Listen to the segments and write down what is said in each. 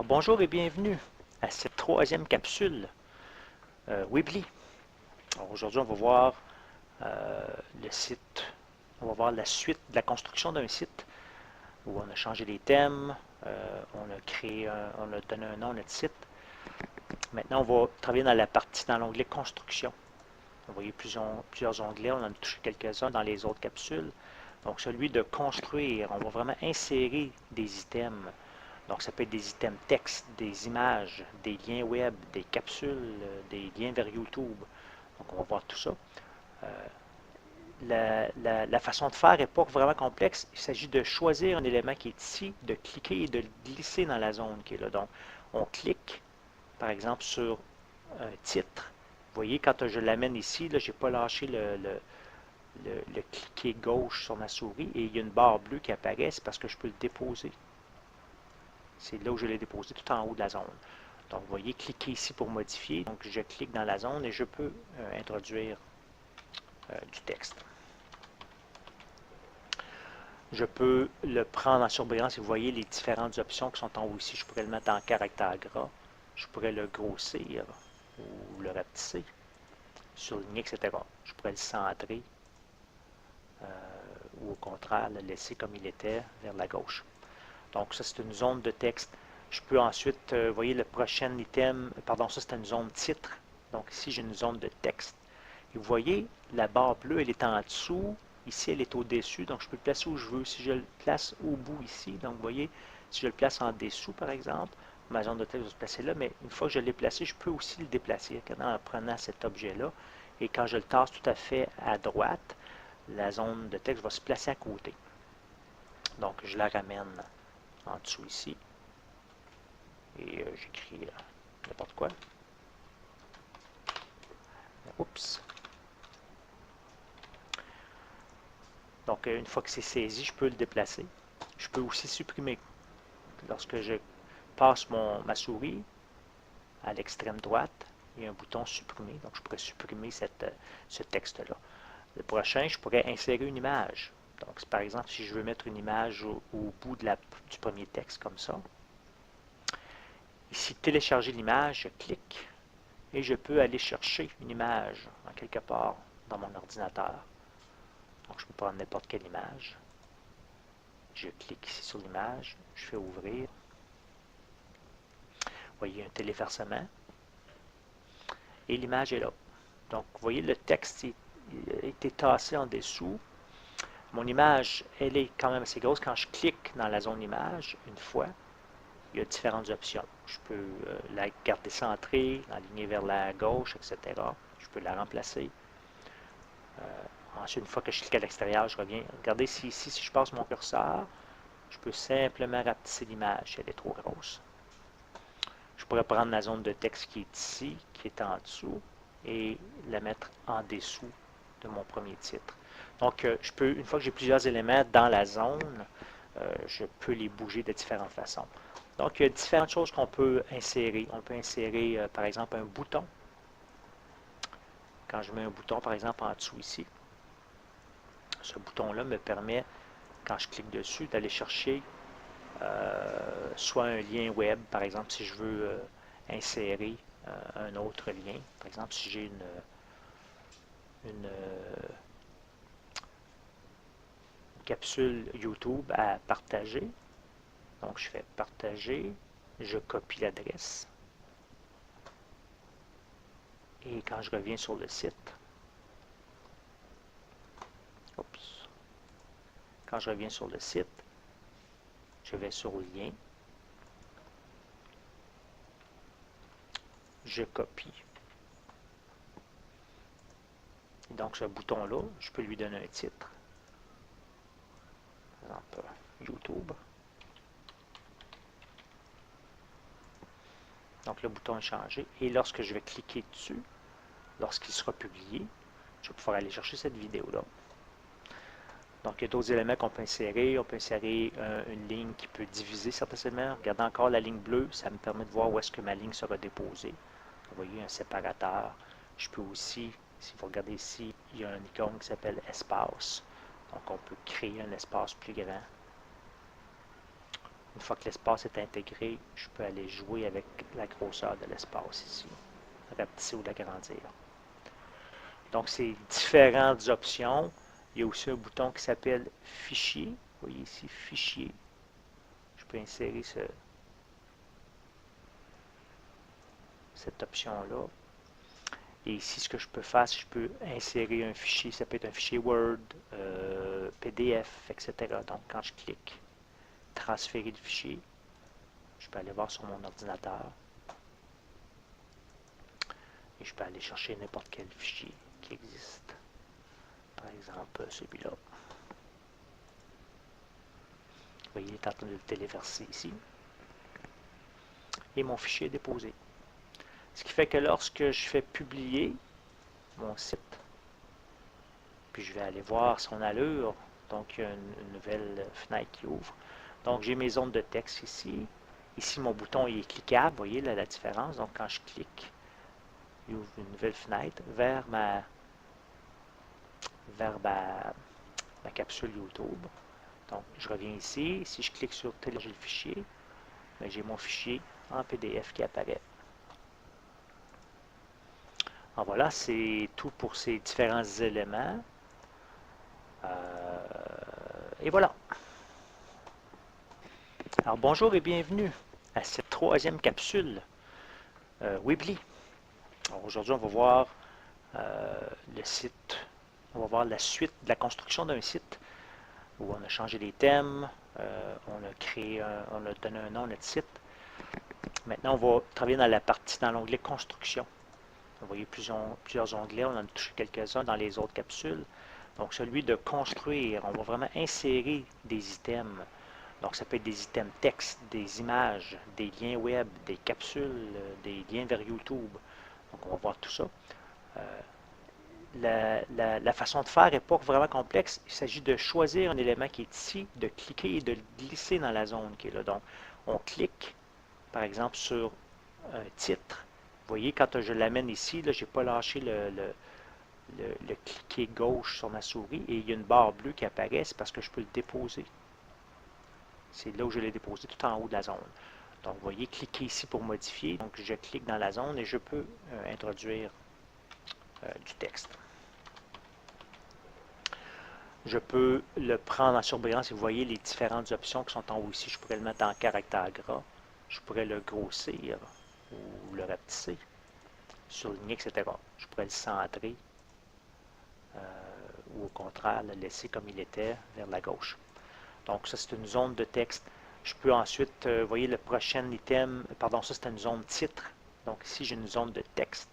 Alors bonjour et bienvenue à cette troisième capsule Weebly. Alors aujourd'hui on va voir le site, on va voir la suite de la construction d'un site où on a changé les thèmes, on a créé, on a donné un nom à notre site. Maintenant on va travailler dans la partie, dans l'onglet construction. Vous voyez plusieurs onglets, on en a touché quelques-uns dans les autres capsules. Donc celui de construire, on va vraiment insérer des items. Donc, ça peut être des items texte, des images, des liens web, des capsules, des liens vers YouTube. Donc, on va voir tout ça. La façon de faire n'est pas vraiment complexe. Il s'agit de choisir un élément qui est ici, de cliquer et de le glisser dans la zone qui est là. Donc, on clique, par exemple, sur un titre. Vous voyez, quand je l'amène ici, je n'ai pas lâché le cliquer gauche sur ma souris et il y a une barre bleue qui apparaît, c'est parce que je peux le déposer. C'est là où je l'ai déposé, tout en haut de la zone. Donc, vous voyez, cliquez ici pour modifier. Donc, je clique dans la zone et je peux introduire du texte. Je peux le prendre en surbrillance et vous voyez les différentes options qui sont en haut ici. Je pourrais le mettre en caractère gras. Je pourrais le grossir ou le rapetisser, surligner, etc. Je pourrais le centrer ou au contraire le laisser comme il était vers la gauche. Donc, ça, c'est une zone de texte. Je peux ensuite, vous voyez, le prochain item, pardon, ça, c'est une zone titre. Donc, ici, j'ai une zone de texte. Et vous voyez, la barre bleue, elle est en dessous. Ici, elle est au-dessus. Donc, je peux le placer où je veux. Si je le place au bout ici, donc, vous voyez, si je le place en dessous, par exemple, ma zone de texte va se placer là. Mais une fois que je l'ai placé, je peux aussi le déplacer en prenant cet objet-là. Et quand je le tasse tout à fait à droite, la zone de texte va se placer à côté. Donc, je la ramène en dessous ici. Et j'écris n'importe quoi. Oups. Donc, une fois que c'est saisi, je peux le déplacer. Je peux aussi supprimer. Lorsque je passe ma souris à l'extrême droite, il y a un bouton supprimer. Donc, je pourrais supprimer ce texte-là. Le prochain, je pourrais insérer une image. Donc, par exemple, si je veux mettre une image au bout du premier texte, comme ça. Ici, télécharger l'image, je clique. Et je peux aller chercher une image en quelque part dans mon ordinateur. Donc, je peux prendre n'importe quelle image. Je clique ici sur l'image, je fais ouvrir. Vous voyez un téléversement. Et l'image est là. Donc, vous voyez, le texte a été tassé en dessous. Mon image, elle est quand même assez grosse. Quand je clique dans la zone image, une fois, il y a différentes options. Je peux la garder centrée, l'aligner vers la gauche, etc. Je peux la remplacer. Ensuite, une fois que je clique à l'extérieur, je reviens. Regardez ici, si je passe mon curseur, je peux simplement rapetisser l'image si elle est trop grosse. Je pourrais prendre la zone de texte qui est ici, qui est en dessous, et la mettre en dessous de mon premier titre. Donc, une fois que j'ai plusieurs éléments dans la zone, je peux les bouger de différentes façons. Donc, il y a différentes choses qu'on peut insérer. On peut insérer, par exemple, un bouton. Quand je mets un bouton, par exemple, en dessous ici, ce bouton-là me permet, quand je clique dessus, d'aller chercher soit un lien web, par exemple, si je veux insérer un autre lien. Par exemple, si j'ai une capsule YouTube à partager, donc je fais partager, je copie l'adresse, et quand je reviens sur le site, oups, quand je reviens sur le site, je vais sur le lien, je copie. Et donc ce bouton-là, je peux lui donner un titre. Par exemple, YouTube. Donc le bouton est changé. Et lorsque je vais cliquer dessus, lorsqu'il sera publié, je vais pouvoir aller chercher cette vidéo-là. Donc, il y a d'autres éléments qu'on peut insérer. On peut insérer une ligne qui peut diviser certains éléments. Regardez encore la ligne bleue, ça me permet de voir où est-ce que ma ligne sera déposée. Vous voyez un séparateur. Je peux aussi, si vous regardez ici, il y a un icône qui s'appelle espace. Donc, on peut créer un espace plus grand. Une fois que l'espace est intégré, je peux aller jouer avec la grosseur de l'espace ici, rapetisser ou l'agrandir. Donc, c'est différentes options. Il y a aussi un bouton qui s'appelle Fichier. Vous voyez ici, Fichier. Je peux insérer cette option-là. Et ici, ce que je peux faire, c'est que je peux insérer un fichier. Ça peut être un fichier Word, PDF, etc. Donc, quand je clique Transférer le fichier, je peux aller voir sur mon ordinateur. Et je peux aller chercher n'importe quel fichier qui existe. Par exemple, celui-là. Vous voyez, il est en train de le téléverser ici. Et mon fichier est déposé. Ce qui fait que lorsque je fais publier mon site, puis je vais aller voir son allure, donc il y a une nouvelle fenêtre qui ouvre. Donc j'ai mes zones de texte ici. Ici, mon bouton il est cliquable, vous voyez là, la différence. Donc quand je clique, il ouvre une nouvelle fenêtre vers ma capsule YouTube. Donc je reviens ici. Si je clique sur télécharger le fichier, j'ai mon fichier en PDF qui apparaît. Alors voilà, c'est tout pour ces différents éléments. Et voilà. Alors bonjour et bienvenue à cette troisième capsule Weebly. Aujourd'hui, on va voir le site, on va voir la suite de la construction d'un site où on a changé les thèmes, on a créé, on a donné un nom à notre site. Maintenant, on va travailler dans l'onglet construction. Vous voyez plusieurs onglets, on en a touché quelques-uns dans les autres capsules. Donc, celui de construire, on va vraiment insérer des items. Donc, ça peut être des items texte, des images, des liens web, des capsules, des liens vers YouTube. Donc, on va voir tout ça. La façon de faire n'est pas vraiment complexe. Il s'agit de choisir un élément qui est ici, de cliquer et de le glisser dans la zone qui est là. Donc, on clique, par exemple, sur un titre. Vous voyez, quand je l'amène ici, je n'ai pas lâché le cliquer gauche sur ma souris et il y a une barre bleue qui apparaît, c'est parce que je peux le déposer. C'est là où je l'ai déposé, tout en haut de la zone. Donc, vous voyez, cliquez ici pour modifier. Donc, je clique dans la zone et je peux introduire du texte. Je peux le prendre en surbrillance et vous voyez les différentes options qui sont en haut ici. Je pourrais le mettre en caractère gras. Je pourrais le grossir ou le rapetisser, surligner, etc. Je pourrais le centrer ou au contraire le laisser comme il était vers la gauche. Donc ça c'est une zone de texte. Je peux ensuite, vous voyez le prochain item, pardon, ça c'est une zone titre. Donc ici j'ai une zone de texte.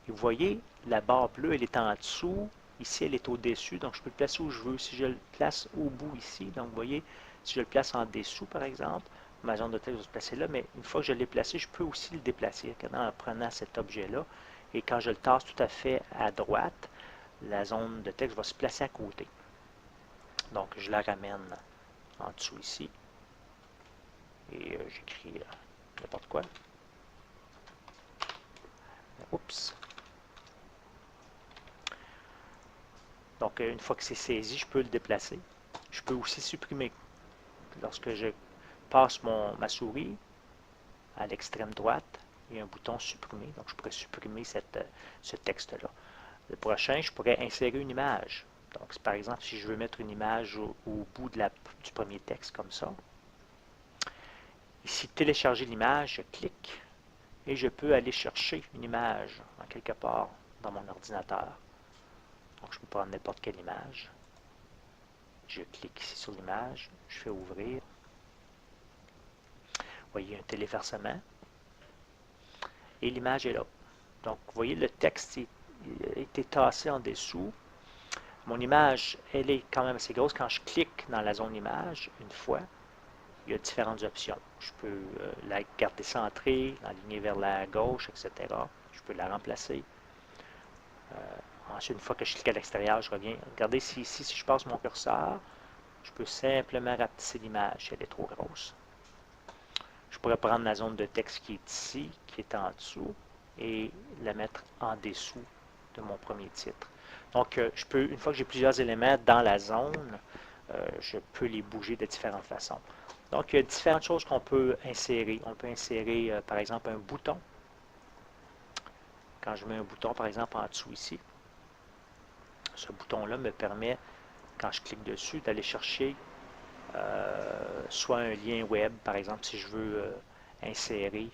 Et vous voyez, la barre bleue elle est en dessous. Ici, elle est au-dessus, donc je peux le placer où je veux. Si je le place au bout ici, donc vous voyez, si je le place en dessous, par exemple, ma zone de texte va se placer là, mais une fois que je l'ai placé, je peux aussi le déplacer en prenant cet objet-là. Et quand je le tasse tout à fait à droite, la zone de texte va se placer à côté. Donc, je la ramène en dessous ici. Et j'écris n'importe quoi. Oups. Donc, une fois que c'est saisi, je peux le déplacer. Je peux aussi supprimer. Lorsque je passe ma souris à l'extrême droite, il y a un bouton supprimer. Donc, je pourrais supprimer ce texte-là. Le prochain, je pourrais insérer une image. Donc, par exemple, si je veux mettre une image au bout du premier texte, comme ça. Ici, télécharger l'image, je clique et je peux aller chercher une image en quelque part dans mon ordinateur. Donc, je peux prendre n'importe quelle image. Je clique ici sur l'image, je fais ouvrir. Vous voyez un téléversement. Et l'image est là. Donc, vous voyez, le texte a été tassé en dessous. Mon image, elle est quand même assez grosse. Quand je clique dans la zone image, une fois, il y a différentes options. Je peux la garder centrée, l'aligner vers la gauche, etc. Je peux la remplacer. Ensuite, une fois que je clique à l'extérieur, je reviens. Regardez ici, si je passe mon curseur, je peux simplement rapetisser l'image si elle est trop grosse. Je pourrais prendre la zone de texte qui est ici, qui est en dessous, et la mettre en dessous de mon premier titre. Donc, une fois que j'ai plusieurs éléments dans la zone, je peux les bouger de différentes façons. Donc, il y a différentes choses qu'on peut insérer. On peut insérer, par exemple, un bouton. Quand je mets un bouton, par exemple, en dessous ici, ce bouton-là me permet, quand je clique dessus, d'aller chercher soit un lien web, par exemple, si je veux insérer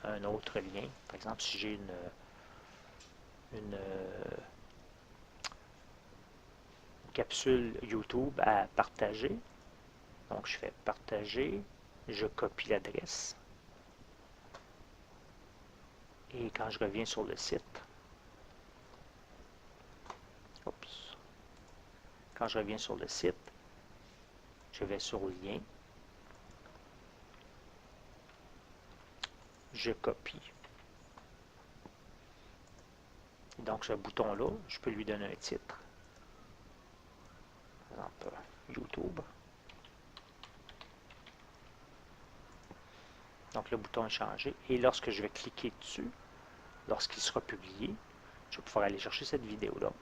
un autre lien. Par exemple, si j'ai une capsule YouTube à partager. Donc, je fais partager, je copie l'adresse. Et quand je reviens sur le site, oups, quand je reviens sur le site, je vais sur le lien, je copie. Et donc, ce bouton-là, je peux lui donner un titre. Par exemple, YouTube. Donc, le bouton est changé. Et lorsque je vais cliquer dessus, lorsqu'il sera publié, je vais pouvoir aller chercher cette vidéo-là.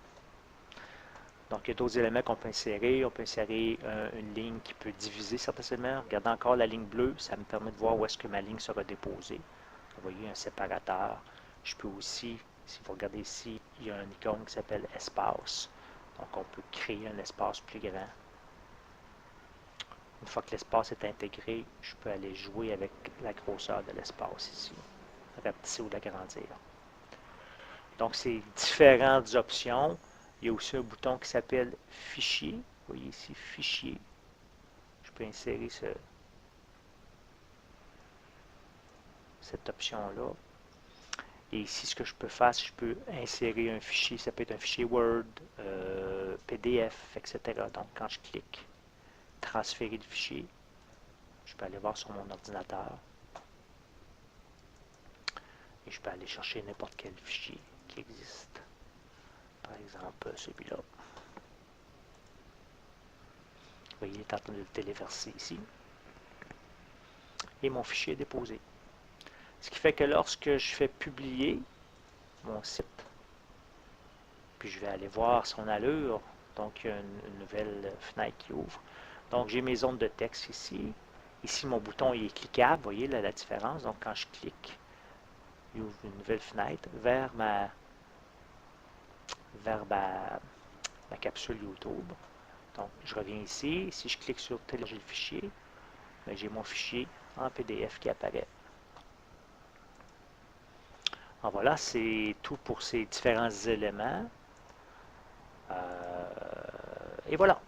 Donc, il y a d'autres éléments qu'on peut insérer. On peut insérer une ligne qui peut diviser certains éléments. Regardez encore la ligne bleue, ça me permet de voir où est-ce que ma ligne sera déposée. Vous voyez, un séparateur. Je peux aussi, si vous regardez ici, il y a un icône qui s'appelle espace. Donc, on peut créer un espace plus grand. Une fois que l'espace est intégré, je peux aller jouer avec la grosseur de l'espace ici. Rapetisser ou l'agrandir. Donc, c'est différentes options. Il y a aussi un bouton qui s'appelle Fichier. Vous voyez ici, Fichier. Je peux insérer cette option-là. Et ici, ce que je peux faire, c'est que je peux insérer un fichier. Ça peut être un fichier Word, PDF, etc. Donc, quand je clique Transférer le fichier, je peux aller voir sur mon ordinateur. Et je peux aller chercher n'importe quel fichier qui existe. Par exemple, celui-là. Vous voyez, il est en train de le téléverser ici. Et mon fichier est déposé. Ce qui fait que lorsque je fais publier mon site, puis je vais aller voir son allure, donc il y a une nouvelle fenêtre qui ouvre. Donc j'ai mes zones de texte ici. Ici, mon bouton il est cliquable, vous voyez là, la différence. Donc quand je clique, il ouvre une nouvelle fenêtre vers ma capsule YouTube. Donc je reviens ici. Si je clique sur télécharger le fichier, j'ai mon fichier en PDF qui apparaît. Alors voilà, c'est tout pour ces différents éléments. Et voilà.